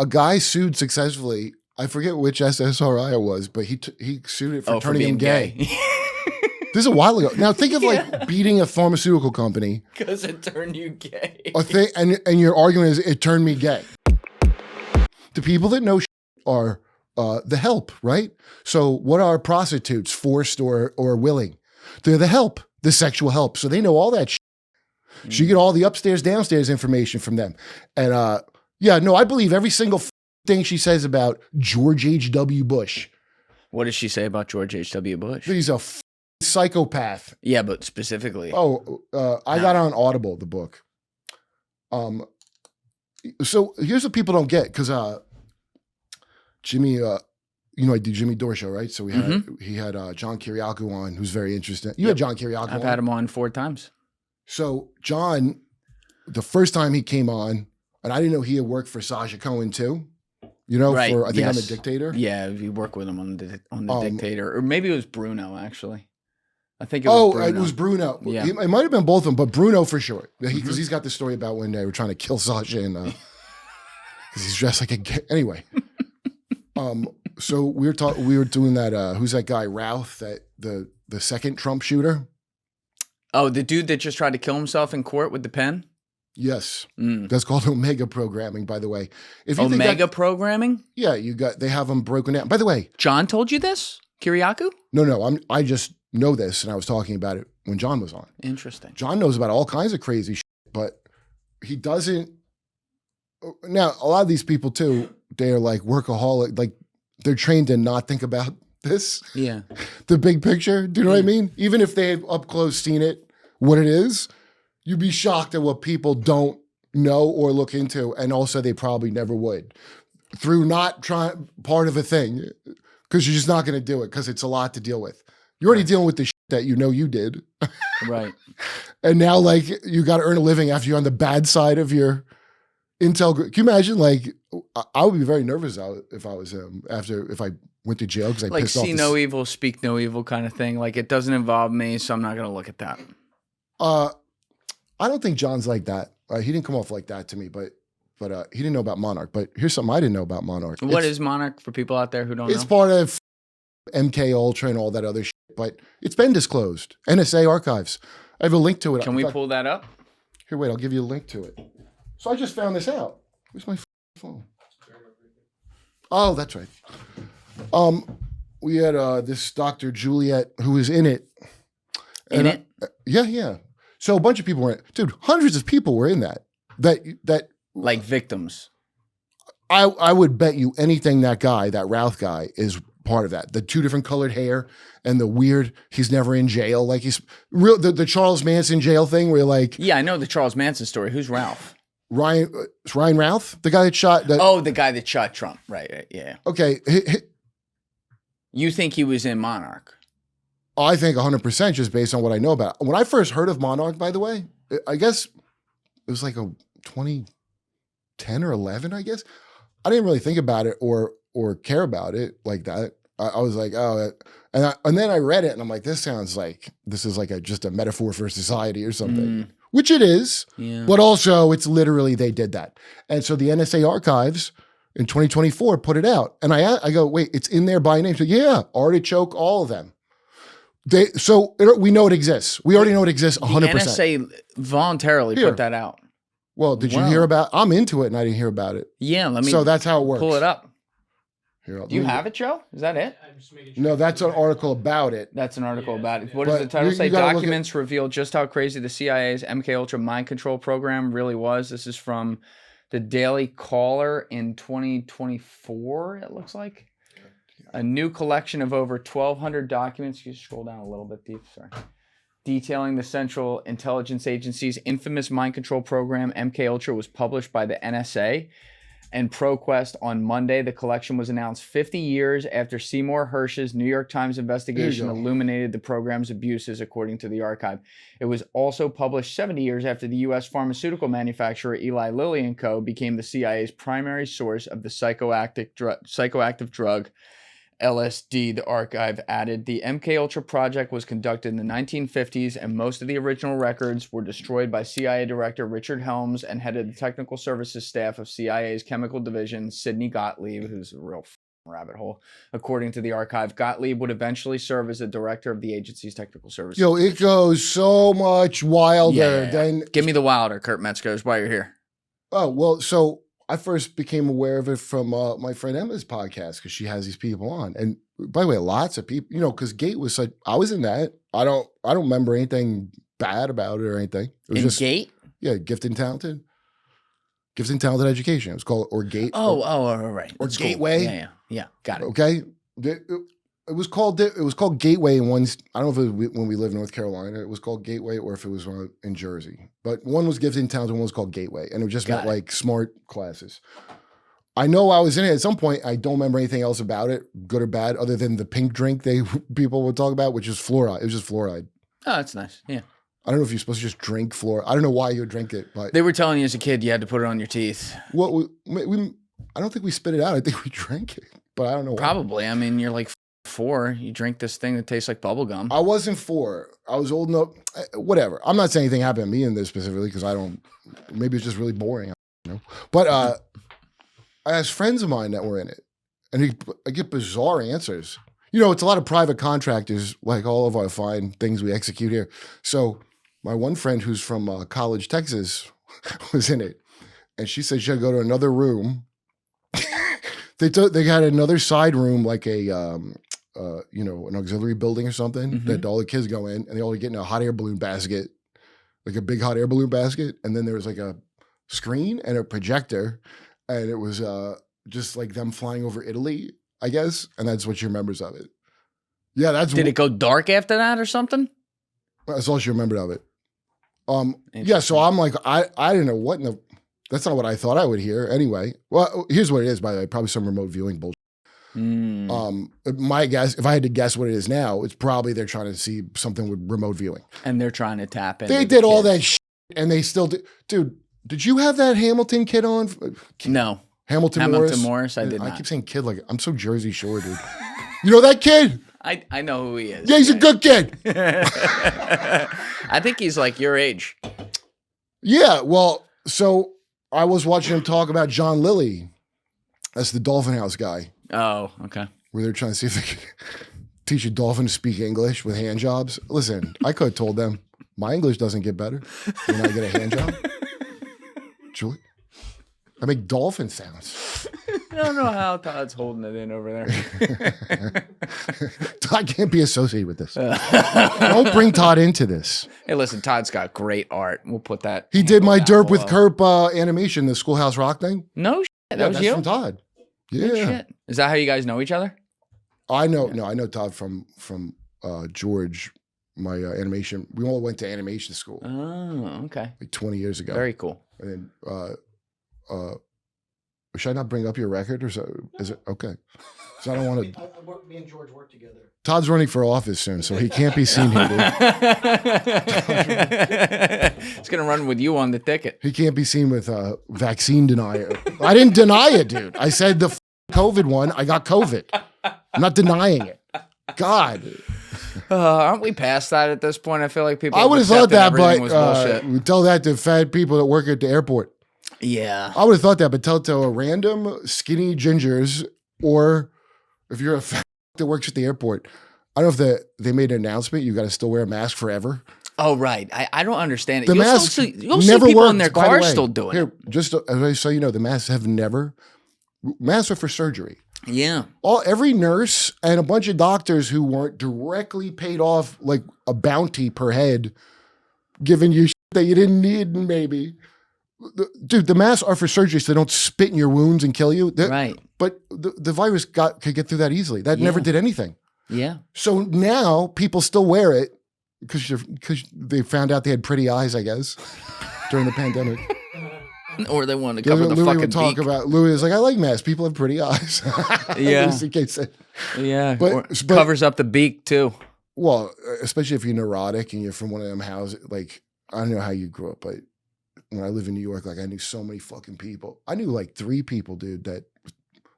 a guy sued successfully. I forget which SSRI it was, but he sued it for turning him gay. This is a while ago. Now think of like beating a pharmaceutical company because it turned you gay. And your argument is it turned me gay. The people that know are the help, right? So what are prostitutes, forced or willing? They're the help, the sexual help. So they know all that shit. So you get all the upstairs, downstairs information from them. And I believe every single thing she says about George H.W. Bush. What does she say about George H.W. Bush? He's a psychopath. Yeah, but specifically. I got on Audible, the book. So here's what people don't get, because Jimmy, I do Jimmy Dore show, right? So he had John Kiriakou on, who's very interesting. You had John Kiriakou on. I've had him on 4 times. So John, the first time he came on, and I didn't know he had worked for Sacha Cohen too. Right. I think I'm a Dictator. Yeah, you work with him on the Dictator, or maybe it was Bruno actually. I think it was Bruno. It was Bruno. Yeah. It might have been both of them, but Bruno for sure. Because he's got the story about when they were trying to kill Sacha and because he's dressed like a gay. Anyway. So we were doing that. Who's that guy, Routh, that the second Trump shooter? Oh, the dude that just tried to kill himself in court with the pen? Yes. That's called Omega Programming, by the way. If you Omega Programming? Yeah, they have them broken down. By the way. John told you this? Kiriakou? No, I just know this, and I was talking about it when John was on. Interesting. John knows about all kinds of crazy shit, but he doesn't. Now, a lot of these people too, they're like workaholic, like they're trained to not think about this. Yeah. The big picture. Do you know what I mean? Even if they have up close seen it, what it is, you'd be shocked at what people don't know or look into. And also they probably never would through not trying part of a thing, because you're just not going to do it because it's a lot to deal with. You're already dealing with the shit that you know you did. Right. And now like you got to earn a living after you're on the bad side of your Intel. Can you imagine? Like, I would be very nervous if I was him if I went to jail because I like pissed off. See no evil, speak no evil kind of thing. Like, it doesn't involve me, so I'm not going to look at that. I don't think John's like that. He didn't come off like that to me, but he didn't know about Monarch. But here's something I didn't know about Monarch. What is Monarch for people out there who don't know? It's part of MK Ultra and all that other shit, but it's been disclosed. NSA archives. I have a link to it. Can we pull that up? Here, wait, I'll give you a link to it. So I just found this out. Where's my phone? Oh, that's right. We had this Dr. Juliet who was in it. Yeah. So a bunch of people were in it. Dude, hundreds of people were in that. That like victims. I would bet you anything that Routh guy is part of that. The 2 different colored hair and the weird, he's never in jail. Like he's real, the Charles Manson jail thing where you're like. Yeah, I know the Charles Manson story. Who's Ralph? Ryan Routh, the guy that shot. The guy that shot Trump. Right. Yeah. Okay. You think he was in Monarch? I think 100% just based on what I know about it. When I first heard of Monarch, by the way, I guess it was like a 2010 or 11, I guess. I didn't really think about it or care about it like that. I was like, oh, and then I read it and I'm like, this sounds like this is like just a metaphor for society or something. Which it is, but also it's literally they did that. And so the NSA archives in 2024 put it out. And I go, wait, it's in there by name. So yeah, Artichoke, all of them. We know it exists. We already know it exists 100%. The NSA voluntarily put that out. Well, did you hear about I'm into it and I didn't hear about it. Yeah, let me. So that's how it works. Pull it up. Here, do you have it, Joe? Is that it? No, that's an article about it. That's an article about it. What does the title say? Documents reveal just how crazy the CIA's MK Ultra mind control program really was. This is from the Daily Caller in 2024, it looks like. A new collection of over 1,200 documents. You scroll down a little bit deep, sorry. Detailing the Central Intelligence Agency's infamous mind control program, MK Ultra, was published by the NSA and ProQuest on Monday. The collection was announced 50 years after Seymour Hersh's New York Times investigation illuminated the program's abuses, according to the archive. It was also published 70 years after the U.S. pharmaceutical manufacturer Eli Lilly and Co. became the CIA's primary source of the psychoactive drug LSD, the archive added. The MK Ultra project was conducted in the 1950s, and most of the original records were destroyed by CIA Director Richard Helms and head of the technical services staff of CIA's chemical division, Sidney Gottlieb, who's a real rabbit hole. According to the archive, Gottlieb would eventually serve as the director of the agency's technical services. Yo, it goes so much wilder than... Give me the wilder, Kurt Metzger's, while you're here. Oh, well, so I first became aware of it from my friend Emma's podcast because she has these people on. And by the way, lots of people, because GATE was such, I was in that. I don't remember anything bad about it or anything. It was in just GATE? Yeah, Gifted and Talented. Gifted and Talented Education. It was called, or GATE. Right. Or Gateway. Yeah, got it. Okay. It was called Gateway in one. I don't know if it was when we lived in North Carolina, it was called Gateway, or if it was in Jersey. But one was Gifted and Talented, one was called Gateway, and it just meant like smart classes. I know I was in it at some point. I don't remember anything else about it, good or bad, other than the pink drink people would talk about, which is fluoride. It was just fluoride. Oh, that's nice. Yeah. I don't know if you're supposed to just drink fluoride. I don't know why you would drink it, but they were telling you as a kid you had to put it on your teeth. Well, I don't think we spit it out. I think we drank it, but I don't know. Probably. I mean, you're like 4. You drink this thing that tastes like bubble gum. I wasn't 4. I was old enough. Whatever. I'm not saying anything happened to me in this specifically because I don't. Maybe it's just really boring. But I asked friends of mine that were in it, and I get bizarre answers. It's a lot of private contractors, like all of our fine things we execute here. So my one friend who's from College, Texas, was in it, and she said she had to go to another room. They had another side room, like an auxiliary building or something that all the kids go in, and they all get in a hot air balloon basket, like a big hot air balloon basket, and then there was like a screen and a projector, and it was just like them flying over Italy, I guess, and that's what she remembers of it. Yeah, that's. Did it go dark after that or something? That's all she remembered of it. Yeah, so I'm like, I didn't know what in the. That's not what I thought I would hear anyway. Well, here's what it is, by the way. Probably some remote viewing bullshit. My guess, if I had to guess what it is now, it's probably they're trying to see something with remote viewing. And they're trying to tap in. They did all that shit, and they still do. Dude, did you have that Hamilton kid on? No. Hamilton Morris, I did not. I keep saying kid like I'm so Jersey Shore, dude. You know that kid? I know who he is. Yeah, he's a good kid. I think he's like your age. Yeah, well, so I was watching him talk about John Lilly. That's the Dolphin House guy. Oh, okay. Where they're trying to see if they could teach a dolphin to speak English with hand jobs. Listen, I could have told them, my English doesn't get better when I get a hand job. Julie, I make dolphin sounds. I don't know how Todd's holding it in over there. Todd can't be associated with this. Don't bring Todd into this. Hey, listen, Todd's got great art. We'll put that. He did my Derp with Kerp animation, the Schoolhouse Rock thing. No shit. That was you? From Todd. Yeah. Good shit. Is that how you guys know each other? I know. No, I know Todd from George, my animation. We all went to animation school. Oh, okay. Like 20 years ago. Very cool. And then, should I not bring up your record or so? Is it okay? So I don't want to. Me and George work together. Todd's running for office soon, so he can't be seen here, dude. He's gonna run with you on the ticket. He can't be seen with vaccine denier. I didn't deny it, dude. I said the COVID one. I got COVID. I'm not denying it. God. Aren't we past that at this point? I feel like people. I would have thought that, but we tell that to fat people that work at the airport. Yeah. I would have thought that, but tell it to a random skinny gingers, or if you're a fat that works at the airport. I don't know if they made an announcement. You got to still wear a mask forever. Oh, right. I don't understand it. The mask you'll never see people worked, in their cars still doing it. Just so you know, the masks have never. Masks are for surgery. Yeah. Every nurse and a bunch of doctors who weren't directly paid off like a bounty per head, giving you shit that you didn't need, maybe. Dude, the masks are for surgery so they don't spit in your wounds and kill you. Right. But the virus could get through that easily. That never did anything. Yeah. So now people still wear it because they found out they had pretty eyes, I guess, during the pandemic. Or they wanted to cover the fucking beak. Louis is like, I like masks. People have pretty eyes. Yeah. Yeah. But covers up the beak too. Well, especially if you're neurotic and you're from one of them houses. Like, I don't know how you grew up, but when I lived in New York, like I knew so many fucking people. I knew like 3 people, dude, that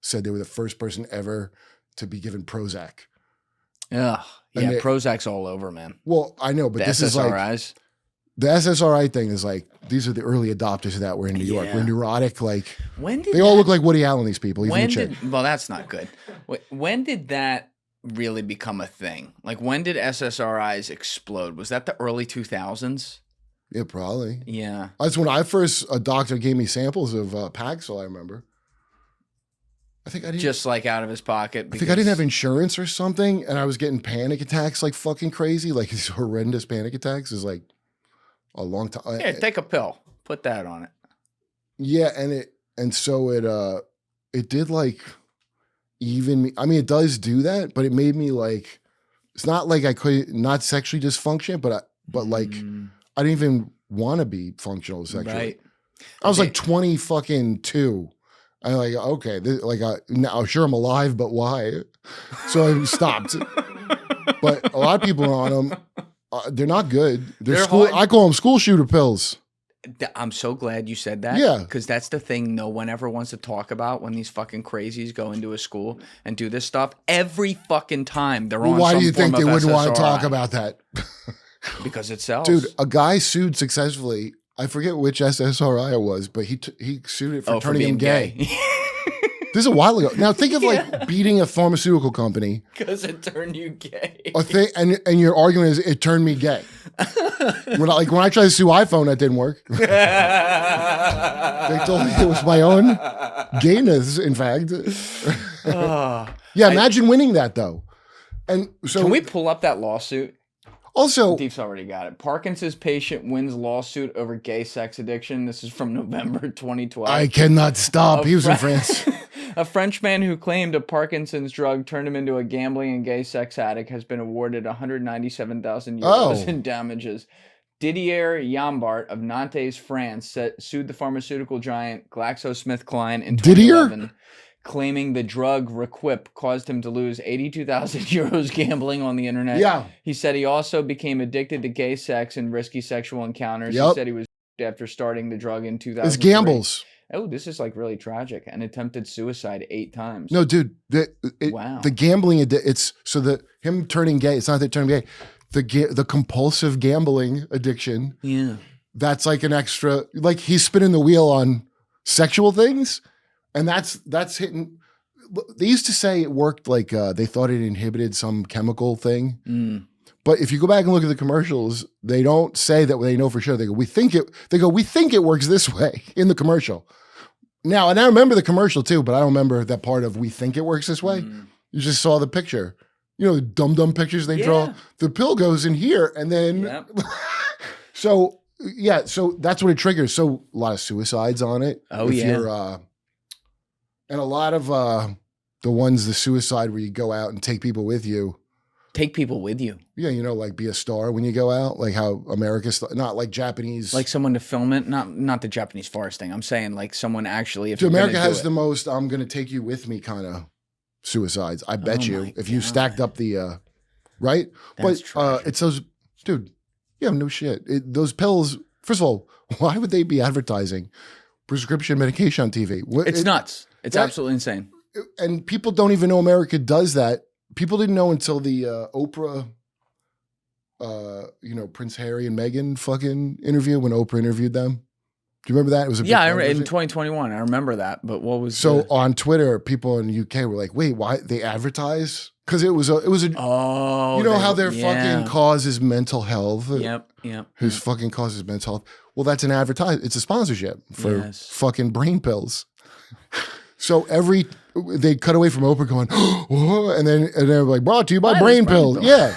said they were the first person ever to be given Prozac. Ugh. Yeah, Prozac's all over, man. Well, I know, but this SSRIs. is like the SSRI thing is like these are the early adopters of that. We're in New York. We're neurotic. Like they all look like Woody Allen. These people. Well, that's not good. When did that really become a thing? Like when did SSRIs explode? Was that the early 2000s? Yeah, probably. Yeah, that's when a doctor gave me samples of Paxil. I remember. I think I didn't just like out of his pocket. I think I didn't have insurance or something, and I was getting panic attacks like fucking crazy, like these horrendous panic attacks. Is like a long time. Yeah, take a pill, put that on it. Yeah, and so it did like even me. I mean, it does do that, but it made me like it's not like I could not sexually dysfunction, but like I didn't even want to be functional sexually. Right. I was like 20 fucking 2. I'm like, okay, now sure I'm alive, but why? So I stopped. But a lot of people are on them. They're not good. They're school. Hard. I call them school shooter pills. I'm so glad you said that. Yeah. Because that's the thing no one ever wants to talk about when these fucking crazies go into a school and do this stuff. Every fucking time they're on why some do you think they wouldn't SSRI. Want to talk about that? Because it sells. Dude, a guy sued successfully. I forget which SSRI it was, but he sued it for turning him gay. This is a while ago. Now think of like beating a pharmaceutical company because it turned you gay. A thing, and your argument is it turned me gay. when I tried to sue iPhone, that didn't work. They told me it was my own gayness. In fact, imagine winning that though. And so, can we pull up that lawsuit? Also, Deep's already got it. Parkinson's patient wins lawsuit over gay sex addiction. This is from November 2012. I cannot stop. He was in France. A Frenchman who claimed a Parkinson's drug turned him into a gambling and gay sex addict has been awarded 197,000 euros in damages. Didier Yambart of Nantes, France, sued the pharmaceutical giant GlaxoSmithKline in 2011. Claiming the drug Requip caused him to lose 82,000 euros gambling on the internet. Yeah. He said he also became addicted to gay sex and risky sexual encounters. He said he was after starting the drug in 2000. It's gambles. Oh, this is like really tragic. And attempted suicide 8 times. No, dude. Wow. The gambling, it's so him turning gay. It's not that turning gay. The compulsive gambling addiction. Yeah. That's like an extra, like he's spinning the wheel on sexual things. And that's hitting. They used to say it worked like they thought it inhibited some chemical thing. But if you go back and look at the commercials, they don't say that they know for sure. They go, we think it works this way in the commercial. Now, and I remember the commercial too, but I don't remember that part of we think it works this way. You just saw the picture. You know, the dumb pictures they draw. The pill goes in here and then so that's what it triggers. So a lot of suicides on it. And a lot of the suicide where you go out and take people with you. Take people with you. Yeah, you know, like be a star when you go out, like how America's not like Japanese. Like someone to film it, not the Japanese forest thing. I'm saying like someone actually. If America has the most, I'm going to take you with me kind of suicides. I bet you if you stacked up the, right? That's but it's those, dude. Yeah, no shit. Those pills. First of all, why would they be advertising prescription medication on TV? It's nuts. It's absolutely insane. And people don't even know America does that. People didn't know until the Oprah, Prince Harry and Meghan fucking interview when Oprah interviewed them. Do you remember that? It was in 2021. I remember that. But what was on Twitter? People in the UK were like, "Wait, why they advertise?" Because it was a. How their fucking cause is mental health. Yep. Whose fucking causes mental health? Well, that's an advertise. It's a sponsorship for fucking brain pills. So they cut away from Oprah going, and they're like, brought to you by brain pills. Yeah.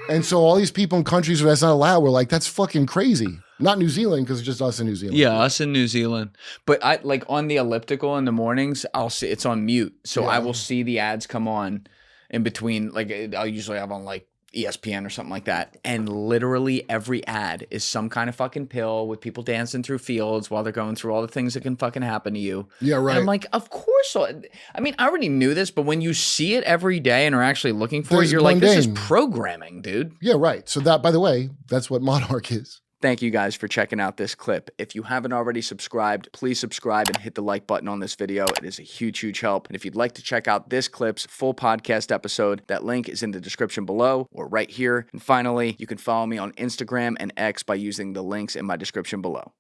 And so all these people in countries where that's not allowed were like, that's fucking crazy. Not New Zealand, because it's just us in New Zealand. Yeah, us in New Zealand. But I like on the elliptical in the mornings, I'll see it's on mute. So I will see the ads come on in between. Like I'll usually have on like ESPN or something like that. And literally every ad is some kind of fucking pill with people dancing through fields while they're going through all the things that can fucking happen to you. Yeah, right. And I'm like, of course. I mean, I already knew this, but when you see it every day and are actually looking for it, you're like, this is programming, dude. Yeah, right. So that, by the way, that's what Monarch is. Thank you guys for checking out this clip. If you haven't already subscribed, please subscribe and hit the like button on this video. It is a huge, huge help. And if you'd like to check out this clip's full podcast episode, that link is in the description below or right here. And finally, you can follow me on Instagram and X by using the links in my description below.